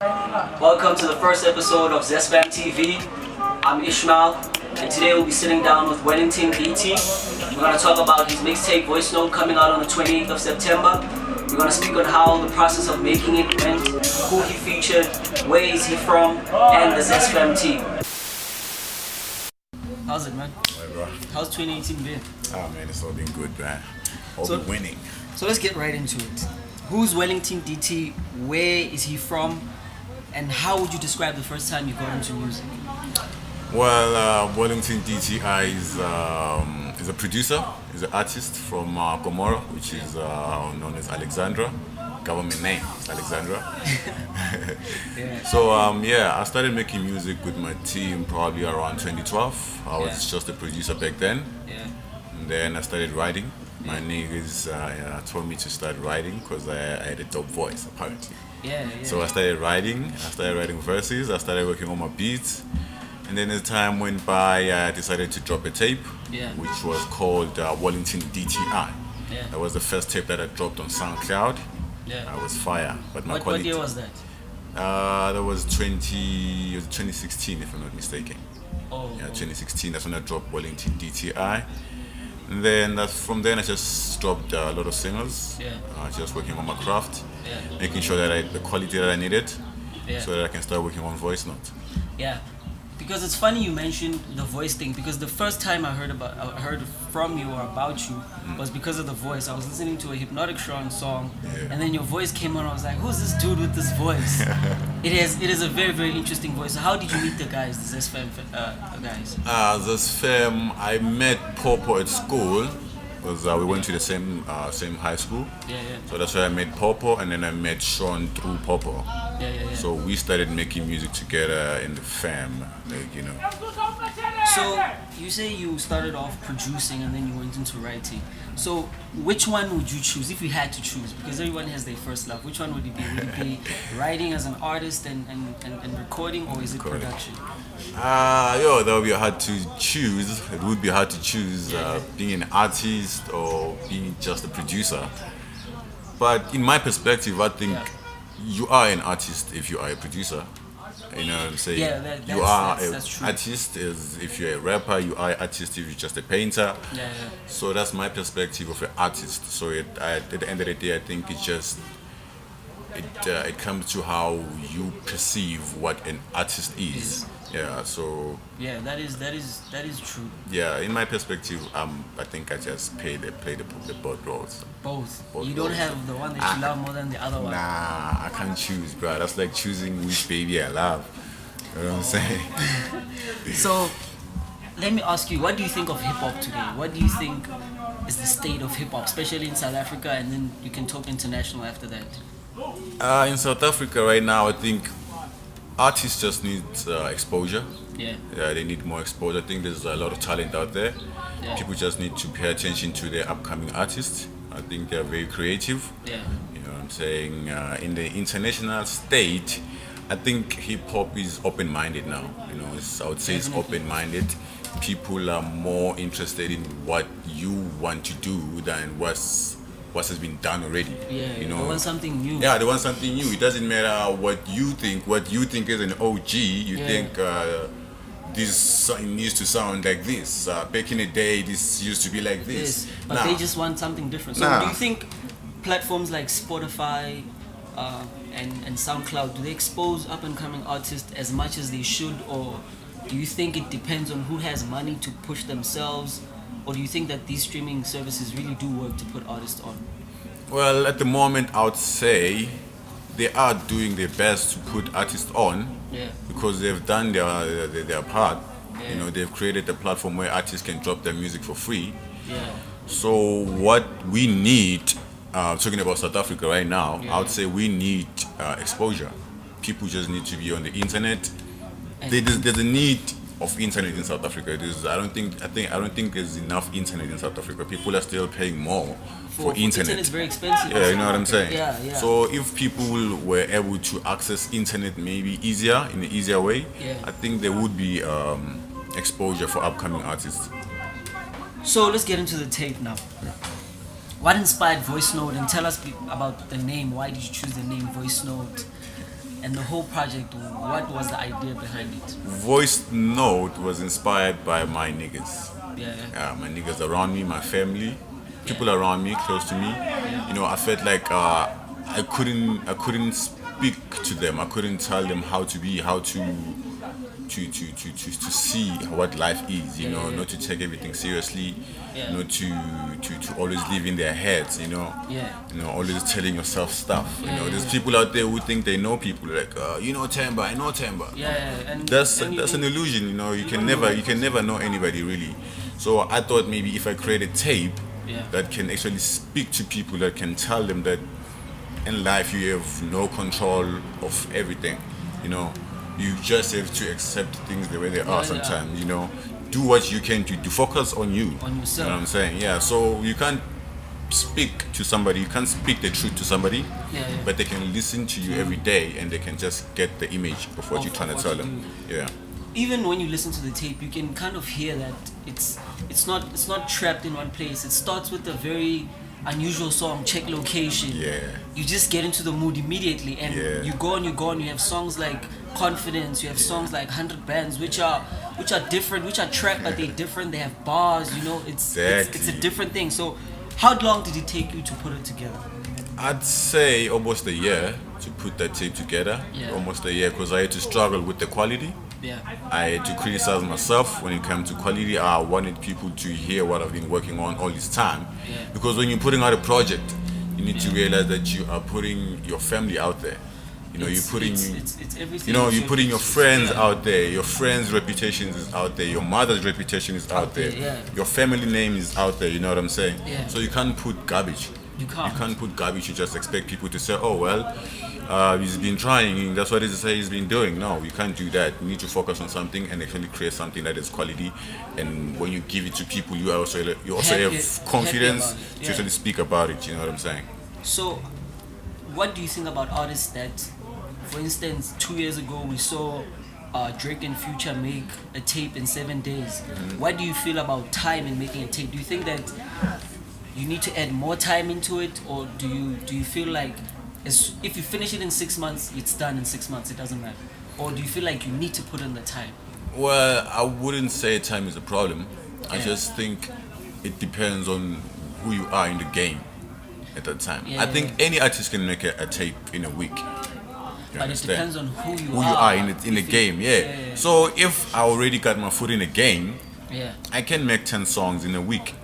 Welcome to the first episode of Zestfam TV. I'm Ishmael, and today we'll be sitting down with WellingtonDTi. We're going to talk about his mixtape Voicenote coming out on the 28th of September. We're going to speak on how the process of making it went, who he featured, where is he from, and the Zestfam team. How's it, man? Hey, bro. How's 2018 been? Oh man, it's all been good, man. All been winning. So let's get right into it. Who's WellingtonDTi? Where is he from? And how would you describe the first time you got into music? Well, WellingtonDTi is a producer, is an artist from Gomorrah, which is known as Alexandra. Government name is Alexandra. Yeah. So I started making music with my team probably around 2012. I was just a producer back then. Yeah. And then I started writing. My niggas told me to start writing because I had a dope voice, apparently. Yeah. So I started writing verses, I started working on my beats. And then as time went by, I decided to drop a tape, which was called WellingtonDTi. Yeah. That was the first tape that I dropped on SoundCloud. Yeah. I was fire, but my What quality... year was that? That was 2016, if I'm not mistaken. Oh. Yeah, 2016, that's when I dropped WellingtonDTi. And then from then I just dropped a lot of singles, just working on my craft, making sure that I had the quality that I needed, so that I can start working on Voicenote. Yeah, because it's funny you mentioned the voice thing, because the first time I heard from you or about you was because of the voice. I was listening to a Hypnotic Sean song, and then your voice came on. I was like, who's this dude with this voice? It is a very, very interesting voice. So how did you meet the guys, the Zestfam guys? Zestfam, I met Popo at school because we went to the same high school. So that's why I met Popo, and then I met Sean through Popo. So we started making music together in the fam, So you say you started off producing and then you went into writing. So which one would you choose if you had to choose? Because everyone has their first love. Which one would it be? Would it be writing as an artist and recording, or is it production? That would be hard to choose. It would be hard to choose being an artist or being just a producer. But in my perspective, I think you are an artist if you are a producer. You know what I'm saying? You are an artist if you're a rapper, you are an artist if you're just a painter. So that's my perspective of an artist. So at the end of the day, I think it's just it comes to how you perceive what an artist is. So that is true. In my perspective, I think I just play the both roles. Both you don't have the one that you love more than the other one. Nah, I can't choose, bro. That's like choosing which baby I love. You know what I'm saying? So let me ask you, what do you think of hip hop today? What do you think is the state of hip hop, especially in South Africa, and then you can talk international after that? In South Africa right now, I think artists just need exposure. They need more exposure. I think there's a lot of talent out there. People just need to pay attention to their upcoming artists. I think they're very creative. You know what I'm saying? In the international state, I think hip hop is open-minded now. I would say it's open-minded. People are more interested in what you want to do than what has been done already. They want something new. They want something new. It doesn't matter what you think. What you think is an OG, you think this song needs to sound like this. Back in the day, this used to be like this. But they just want something different. So do you think platforms like Spotify and SoundCloud, do they expose up-and-coming artists as much as they should, or do you think it depends on who has money to push themselves? Or do you think that these streaming services really do work to put artists on? Well, at the moment, I would say they are doing their best to put artists on because they've done their part. They've created a platform where artists can drop their music for free. So what we need, talking about South Africa right now, I would say we need exposure. People just need to be on the internet. There's a need of internet in South Africa. I don't think there's enough internet in South Africa. People are still paying more for internet. Internet is very expensive. You know what I'm saying? So if people were able to access internet maybe in an easier way, I think there would be exposure for upcoming artists. So let's get into the tape now. What inspired Voicenote, and tell us about the name. Why did you choose the name Voicenote? and the whole project, what was the idea behind it? Voicenote was inspired by my niggas. Yeah. My niggas around me, my family, people around me, close to me. You know, I felt like I couldn't speak to them. I couldn't tell them how to be, how to see what life is. You know, not to take everything seriously. Not to always live in their heads. You know. You know, always telling yourself stuff. You know, there's people out there who think they know people. Like, you know Temba, I know Temba. And That's an illusion. You know, you can never know anybody really. So I thought maybe if I create a tape that can actually speak to people, that can tell them that in life you have no control of everything. You know, you just have to accept things the way they are sometimes. You know, do what you can to focus on you. On yourself. You know what I'm saying? Yeah. So you can't speak to somebody, you can't speak the truth to somebody, but they can listen to you every day and they can just get the image of what you're trying to tell them. Yeah. Even when you listen to the tape, you can kind of hear that it's not trapped in one place. It starts with a very unusual song, Check Location. You just get into the mood immediately, and you go on. You have songs like Confidence. You have songs like 100 Bands, which are different, which are trapped, but they're different. They have bars. You know, it's a different thing. So, how long did it take you to put it together? I'd say almost a year to put that tape together. Almost a year, because I had to struggle with the quality. I had to criticize myself when it came to quality. I wanted people to hear what I've been working on all this time. Because when you're putting out a project, you need to realize that you are putting your family out there. You know, you're putting you're putting your friends out there. Your friends' reputation is out there. Your mother's reputation is out there. Your family name is out there. You know what I'm saying? So you can't put garbage. You can't put garbage. You just expect people to say, "Oh well, he's been trying. That's what he's been doing." No, you can't do that. You need to focus on something and actually create something that is quality. And when you give it to people, you also have confidence to actually speak about it. You know what I'm saying? So, what do you think about artists that, for instance, 2 years ago we saw Drake and Future make a tape in 7 days? What do you feel about time in making a tape? Do you think that you need to add more time into it, or do you feel like if you finish it in 6 months, it's done in 6 months, it doesn't matter? Or do you feel like you need to put in the time? Well, I wouldn't say time is a problem. I just think it depends on who you are in the game at that time. I think any artist can make a tape in a week. But it depends on who you are in the game. So if I already got my foot in the game, I can make 10 songs in a week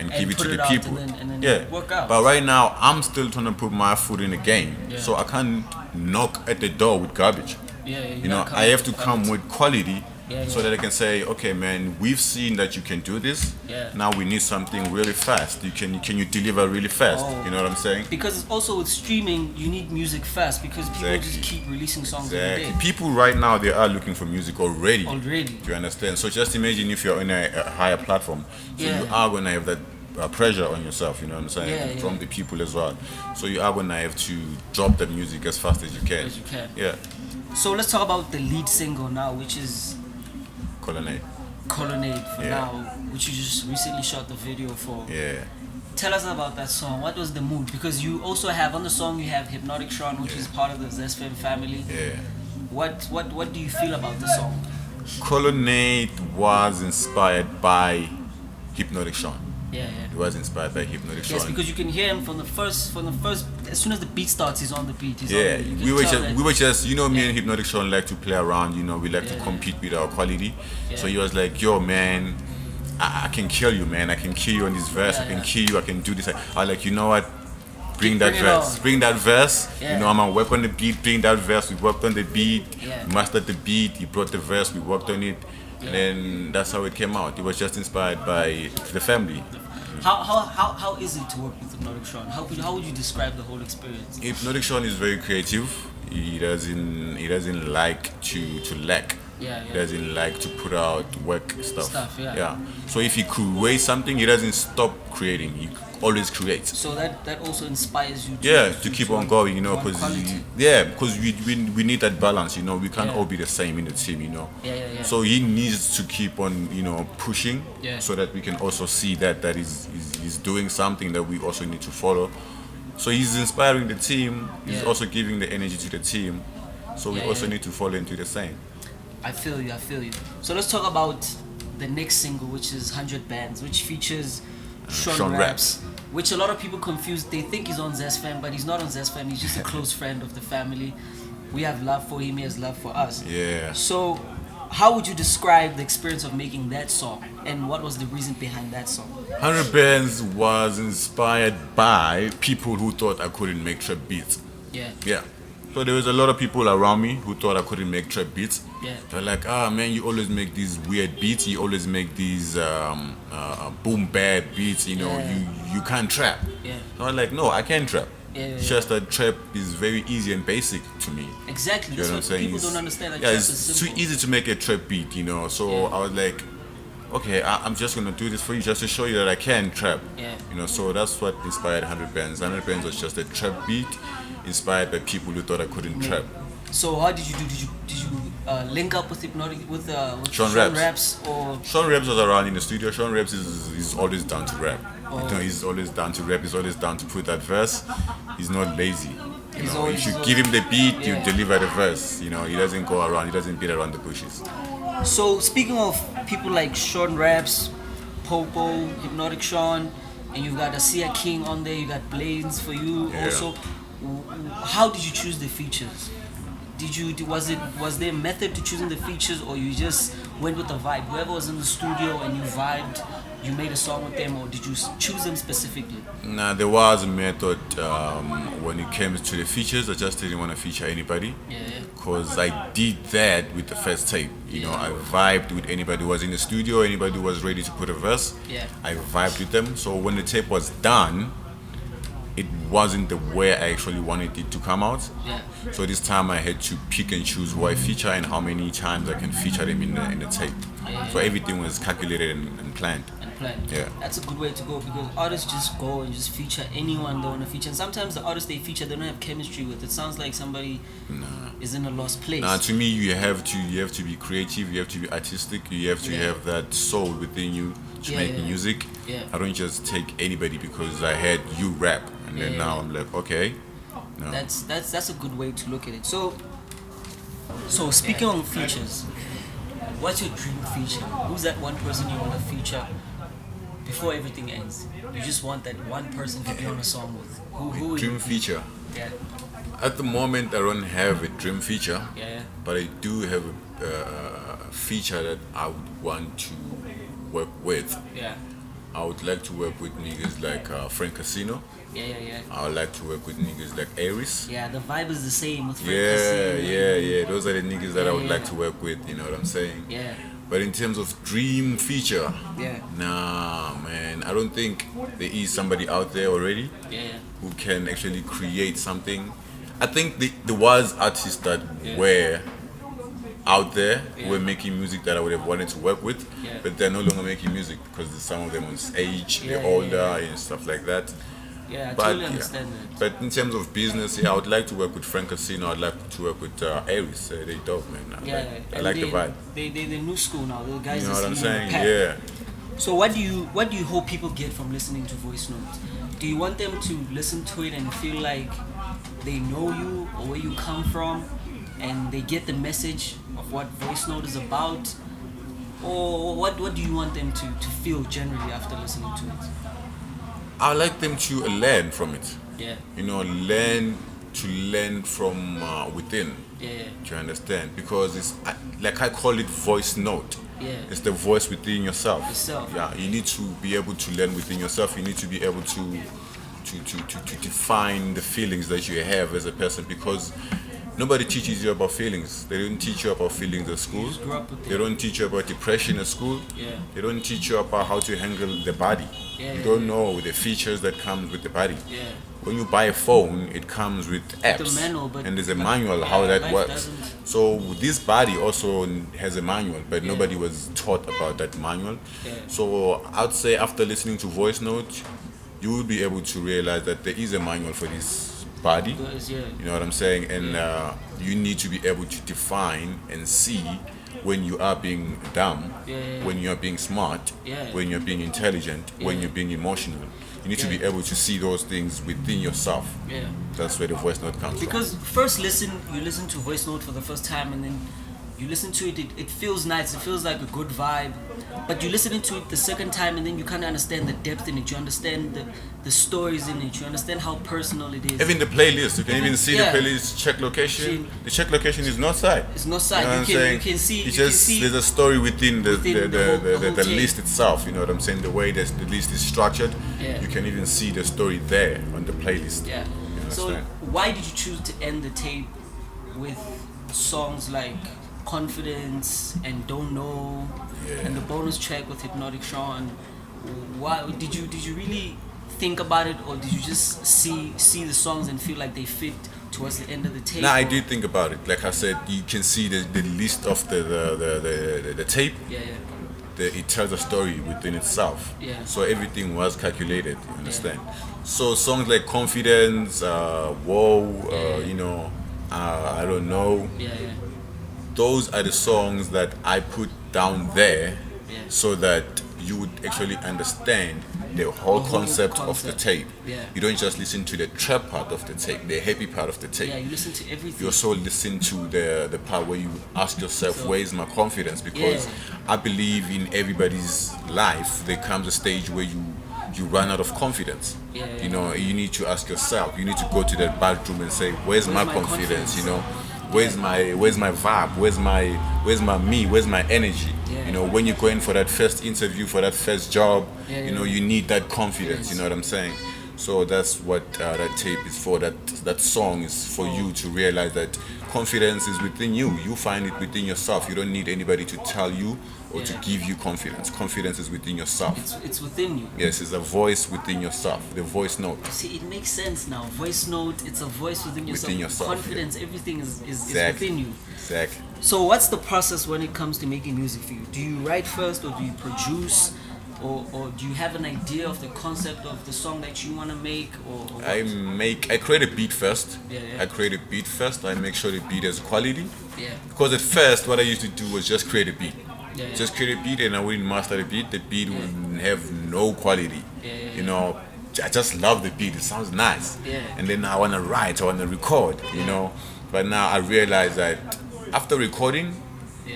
and give it to the people. And then work out. But right now, I'm still trying to put my foot in the game. So I can't knock at the door with garbage. You know, I have to come with quality so that I can say, okay, man, we've seen that you can do this. Now we need something really fast. Can you deliver really fast? You know what I'm saying? Because also with streaming, you need music fast because people just keep releasing songs every day. People right now, they are looking for music already. Do you understand? So just imagine if you're on a higher platform. So you are going to have that pressure on yourself, you know what I'm saying? From the people as well. So you are going to have to drop the music as fast as you can. So let's talk about the lead single now, which is Colonnade for now, which you just recently shot the video for. Tell us about that song. What was the mood? Because you also have on the song, you have Hypnotic Sean, which is part of the Zestfam family. What do you feel about the song? Colonnade was inspired by Hypnotic Sean. It was inspired by Hypnotic Sean. Yes, because you can hear him from the first. As soon as the beat starts, he's on the beat. We were just, you know, me and Hypnotic Sean like to play around. You know, we like to compete with our quality. So he was like, "Yo, man, I can kill you, man. I can kill you on this verse. I can kill you. I can do this." I was like, "You know what? Bring that verse. You know, I'm gonna work on the beat. Bring that verse. We worked on the beat. Mastered the beat. He brought the verse. We worked on it." And then that's how it came out. It was just inspired by the family. How is it to work with Hypnotic Sean? How would you describe the whole experience? Hypnotic Sean is very creative. He doesn't like to lack. He doesn't like to put out work stuff. So if he creates something, he doesn't stop creating. He always creates. So that also inspires you to keep on going, you know, because we need that balance, you know. We can't all be the same in the team, you know. So he needs to keep on, you know, pushing so that we can also see that he's doing something that we also need to follow. So he's inspiring the team. He's also giving the energy to the team. So we Yeah, also yeah. need to fall into the same. I feel you. So let's talk about the next single, which is 100 Bands, which features Sean Sean Raps, which a lot of people confuse. They think he's on Zestfam, but he's not on Zestfam. He's just a close friend of the family. We have love for him. He has love for us. Yeah. So, how would you describe the experience of making that song, and what was the reason behind that song? 100 Bands was inspired by people who thought I couldn't make trap beats. Yeah. Yeah. So there was a lot of people around me who thought I couldn't make trap beats. Yeah. They're like, man, you always make these weird beats. You always make these boom bad beats. You know, Yeah. you can't trap. Yeah. So I'm like, no, I can trap. Yeah, yeah, It's just that trap is very easy and basic to me. Exactly. You know what I'm That's what saying? people don't understand. That Yeah, trap it's is too simple. easy to make a trap beat, you know. So Yeah. I was like, okay, I'm just gonna do this for you, just to show you that I can trap. Yeah. You know, so that's what inspired 100 Bands. 100 Bands was just a trap beat inspired by people who thought I couldn't trap. So how did you do? Did you link up with Hypnotic with Sean Raps. or Sean Raps was around in the studio. Sean Raps is always down to rap. Oh. You know, he's always down to rap. He's always down to put that verse. He's not lazy. You He's know, always- if you give him the beat, Yeah. you deliver the verse. You know, he doesn't go around. He doesn't beat around the bushes. So speaking of people like Sean Raps, Popo, Hypnotic Sean, and you've got Asia King on there, you got Blades for you Yeah. also. How did you choose the features? Was there a method to choosing the features, or you just went with the vibe? Whoever was in the studio and you vibed, you made a song with them, or did you choose them specifically? Nah, there was a method when it came to the features. I just didn't want to feature anybody. Yeah. Because I did that with the first tape. You know, I vibed with anybody who was in the studio, anybody who was ready to put a verse. Yeah. I vibed with them. So when the tape was done, it wasn't the way I actually wanted it to come out. Yeah. So this time I had to pick and choose who I feature and how many times I can feature them in the tape. Yeah. So everything was calculated and planned. And plan. Yeah. That's a good way to go, because artists just go and just feature anyone they want to feature. And sometimes the artists they feature, they don't have chemistry with. It sounds like somebody is in a lost place. To me, you have to be creative. You have to be artistic. You have to have that soul within you to make music. Yeah. I don't just take anybody because I had you rap, and then Yeah. now I'm like, okay, no. That's a good way to look at it. So speaking on features, what's your dream feature? Who's that one person you want to feature before everything ends? You just want that one person to be on a song with. Who would Dream it be? feature. Yeah. At the moment, I don't have a dream feature, Yeah. but I do have a feature that I would want to work with. Yeah. I would like to work with niggas like Frank Casino. Yeah. I would like to work with niggas like Aries. Yeah, the vibe is the same with Frank Yeah, Casino. yeah. Those are the niggas that I would Yeah. like to work with. You know what I'm saying? Yeah. But in terms of dream feature, Yeah. nah, man, I don't think there is somebody out there already Yeah. who can actually create something. I think there was artists that were out there who were making music that I would have wanted to work with, Yeah. but they're no longer making music because some of them was age, they're Yeah, older and stuff like that. Yeah, I But totally yeah. understand that. But in terms of business, yeah, I would like to work with Frank Casino. I'd like to work with Aries. They dope, man. Yeah, I and like the vibe. They're new school now. The guys You know that's what I'm leading the saying? pack. Yeah. So what do you hope people get from listening to Voicenote? Do you want them to listen to it and feel like they know you or where you come from, and they get the message of what Voicenote is about? Or what do you want them to feel generally after listening to it? I like them to learn from it. Yeah. You know, learn from within. Yeah. Do you understand? Because it's like I call it voice note. Yeah. It's the voice within yourself. Yourself. Yeah. You need to be able to learn within yourself. You need to be able to define the feelings that you have as a person, because nobody teaches you about feelings. They don't teach you about feelings at school. just grew up with They don't teach you about depression at school. Yeah. They don't teach you about how to handle the body. Yeah, You yeah, don't know the features that come with the body. Yeah. When you buy a phone, it comes with apps, manual, but- and there's a but manual how that life works. doesn't. So this body also has a manual, but nobody was taught about that manual. Yeah. So I'd say after listening to Voice Note, you will be able to realize that there is a manual for this body. Because, yeah. You know what I'm saying? And you need to be able to define and see when you are being dumb, Yeah. when you are being smart, Yeah. when you're being intelligent, when Yeah. you're being emotional. You need to be able to see those things within yourself. Yeah. That's where the voice note comes Because first you listen to voice note for the first time, and then you listen to it, it feels nice, it feels like a good vibe. But you listen to it the second time, and then you kind of understand the depth in it, you understand the stories in it, you understand how personal it is. Even the playlist, you can even see the playlist check location. The check location is not side. It's not side. You can see. It's just there's a story within the whole list itself. You know what I'm saying? The way the list is structured, you can even see the story there on the playlist. Yeah. So why did you choose to end the tape with songs like Confidence and Don't Know and the bonus track with Hypnotic Sean? Why did you really think about it, or did you just see the songs and feel like they fit towards the end of the tape? I did think about it. Like I said, you can see the list of the tape. It tells a story within itself. So everything was calculated, you understand? So songs like Confidence, Whoa, you know, I Don't Know, those are the songs that I put down there so that you would actually understand the whole concept of the tape. You don't just listen to the trap part of the tape, the happy part of the tape. You listen to everything. You also listen to the part where you ask yourself, where is my confidence? Because I believe in everybody's life there comes a stage where you run out of confidence. You know, you need to ask yourself, you need to go to that bathroom and say, where's my confidence? You know, where's my vibe? Where's my me? Where's my energy? You know, when you're going for that first interview, for that first job, you know, you need that confidence. You know what I'm saying? So that's what that tape is for. That song is for you to realize that confidence is within you. You find it within yourself. You don't need anybody to tell you or to give you confidence. Confidence is within yourself. It's within you. Yes, it's a voice within yourself. The voice note. See, it makes sense now. Voice note, it's a voice within yourself. Confidence, everything is within you. Exactly. So what's the process when it comes to making music for you? Do you write first, or do you produce? Or do you have an idea of the concept of the song that you want to make? Or I create a beat first. I create a beat first. I make sure the beat has quality. Because at first, what I used to do was just create a beat. Just create a beat, and I wouldn't master the beat. The beat would have no quality. You know, I just love the beat. It sounds nice. And then I want to write, I want to record, you know. But now I realize that after recording,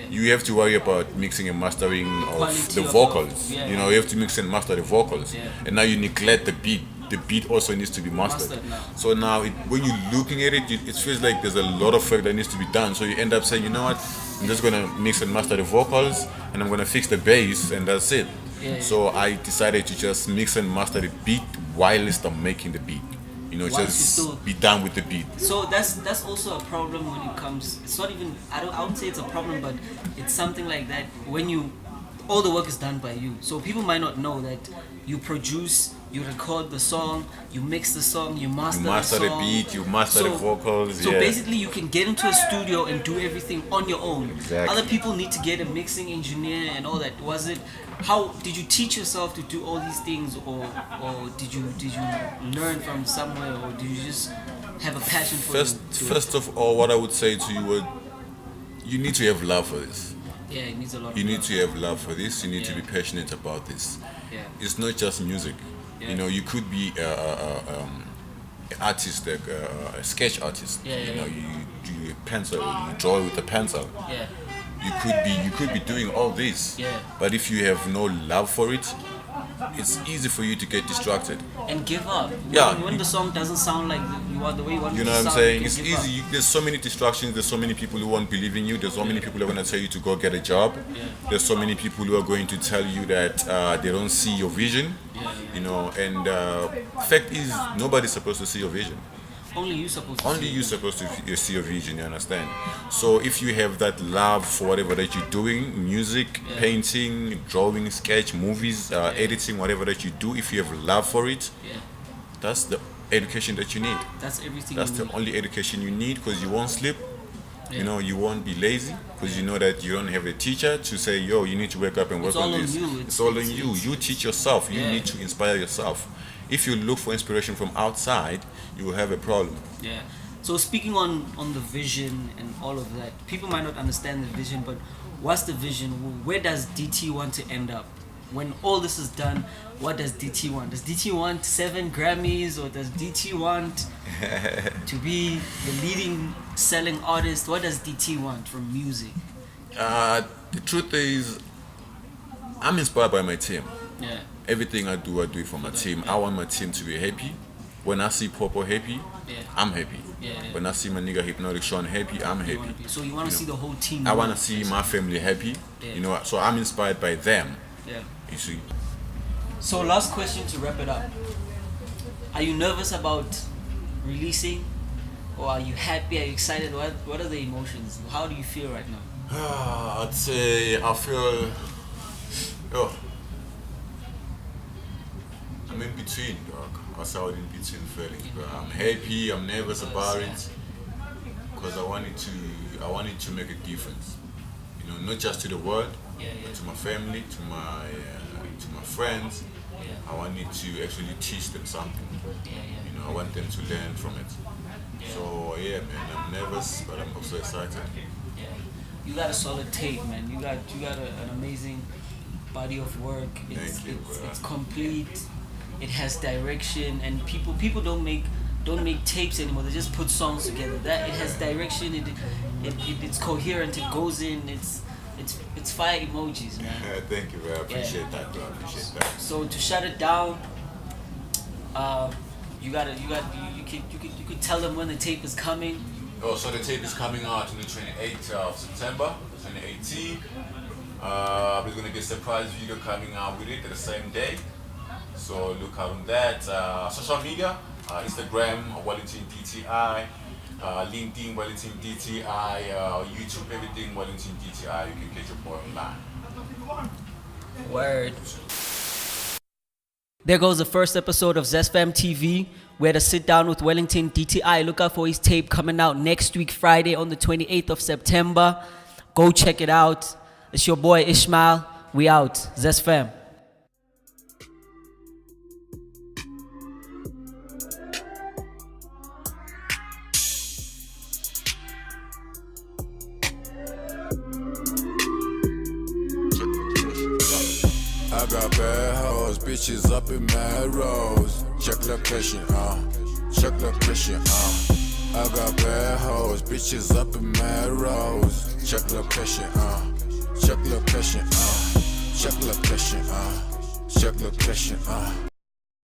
you have to worry about mixing and mastering of the vocals. You know, you have to mix and master the vocals. And now you neglect the beat. The beat also needs to be mastered. So now when you're looking at it, it feels like there's a lot of work that needs to be done. So you end up saying, you know what, I'm just going to mix and master the vocals, and I'm going to fix the bass, and that's it. So I decided to just mix and master the beat whilst I'm making the beat. You know, just be done with the beat. So that's also a problem when it comes. It's not even. I would say it's a problem, but it's something like that when all the work is done by you. So people might not know that you produce, you record the song, you mix the song, you master the song. The beat, you master the vocals. So basically, you can get into a studio and do everything on your own. Exactly. Other people need to get a mixing engineer and all that. How did you teach yourself to do all these things, or did you learn from somewhere, or did you just have a passion for it? First of all, what I would say to you would, you need to have love for this. It needs a lot. You need to have love for this. You need to be passionate about this. It's not just music. You know, you could be an artist, like a sketch artist. You know, you do a pencil, you draw with a pencil. You could be doing all this. But if you have no love for it, it's easy for you to get distracted and give up. When the song doesn't sound like the way you want it to sound. You know what I'm saying? It's easy. There's so many distractions. There's so many people who won't believe in you. There's so many people who are going to tell you to go get a job. There's so many people who are going to tell you that they don't see your vision. You know, and fact is, nobody's supposed to see your vision. Only you're supposed to see your vision, you understand? So if you have that love for whatever that you're doing, music, painting, drawing, sketch, movies, editing, whatever that you do, if you have love for it, that's the education that you need. That's everything. That's the only education you need, because you won't sleep. You know, you won't be lazy, because you know that you don't have a teacher to say, yo, you need to wake up and work on this. It's all on you. You teach yourself. You need to inspire yourself. If you look for inspiration from outside, you will have a problem. So speaking on the vision and all of that, people might not understand the vision, but what's the vision? Where does DT want to end up? when all this is done, what does DT want? Does DT want 7 Grammys, or does DT want to be the leading selling artist? What does DT want from music? The truth is, I'm inspired by my team. Yeah. Everything I do it for my team. I want my team to be happy. When I see Popo happy, I'm happy. When I see my nigga Hypnotic Sean happy, I'm happy. So you want to see the whole team? I want to see my family happy. You know, so I'm inspired by them. Yeah. You see. So last question to wrap it up. Are you nervous about releasing, or are you happy? Are you excited? What are the emotions? How do you feel right now? I'd say I feel. I'm in between, dog. I saw it in between feelings, but I'm happy. I'm nervous about it because I wanted to make a difference. You know, not just to the world, but to my family, to my friends. I wanted to actually teach them something. You know, I want them to learn from it. So yeah, man, I'm nervous, but I'm also excited. Yeah, you got a solid tape, man. You got an amazing body of work. It's complete. It has direction, and people don't make tapes anymore. They just put songs together. That it has direction. It's coherent. It goes in. It's fire emojis, man. Thank you, bro. I appreciate that, bro. I appreciate that. So to shut it down, you could tell them when the tape is coming. Oh, so the tape is coming out on the 28th of September, 2018. We're gonna get a surprise video coming out with it the same day. So look out on that. Social media, Instagram, WellingtonDTi, LinkedIn, WellingtonDTi, YouTube, everything WellingtonDTi. You can get your boy online. Word. There goes the first episode of Zestfam TV. We had a sit down with WellingtonDTi. Look out for his tape coming out next week, Friday, on the 28th of September. Go check it out. It's your boy Ishmael. We out. Zestfam. I got bad hoes, bitches up in mad rows. Check location, check location, I got bad hoes, bitches up in mad rows. Check location, check location, check location, check location,